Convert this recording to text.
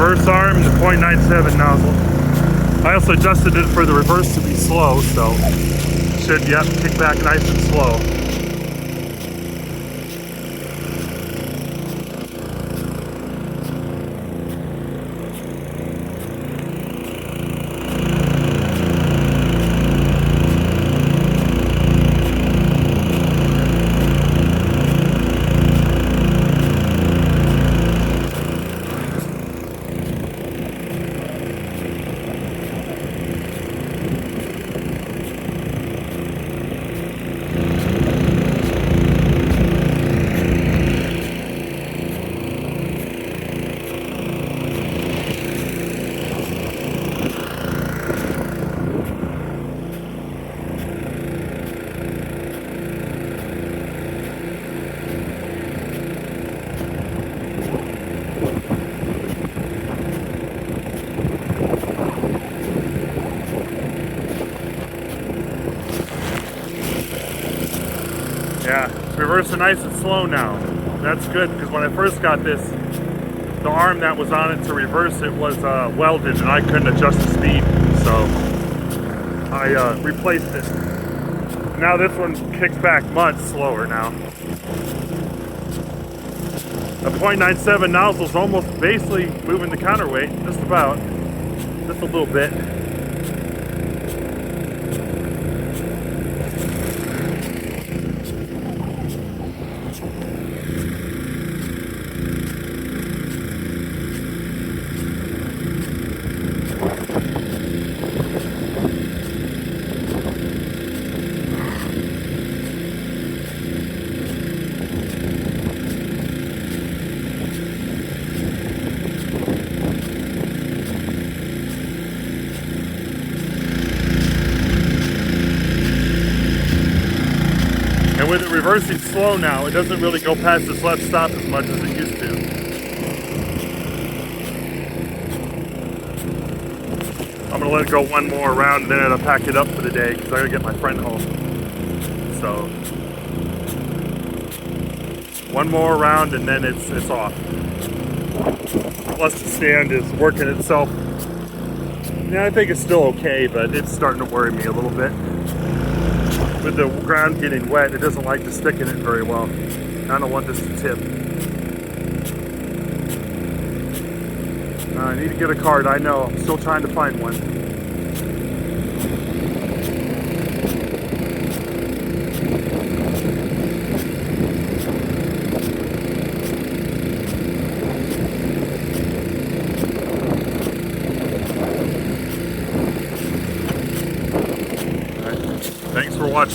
reverse arm, the .97 nozzle. I also adjusted it for the reverse to be slow, so should, yep, kick back nice and slow. Yeah, it's reversing nice and slow now. That's good, because when I first got this, the arm that was on it to reverse it was welded and I couldn't adjust the speed, so I replaced it. Now this one kicks back much slower now. The .97 nozzle is almost basically moving the counterweight, just about, just a little bit. And with it reversing slow now, it doesn't really go past this left stop as much as it used to. I'm gonna let it go one more round and then I'll pack it up for the day because I gotta get my friend home. So, one more round and then it's off. Plus the stand is working itself. Yeah, I think it's still okay, but it's starting to worry me a little bit. With the ground getting wet, it doesn't like to stick in it very well. I don't want this to tip. I need to get a card, I know. I'm still trying to find one. All right. Thanks for watching.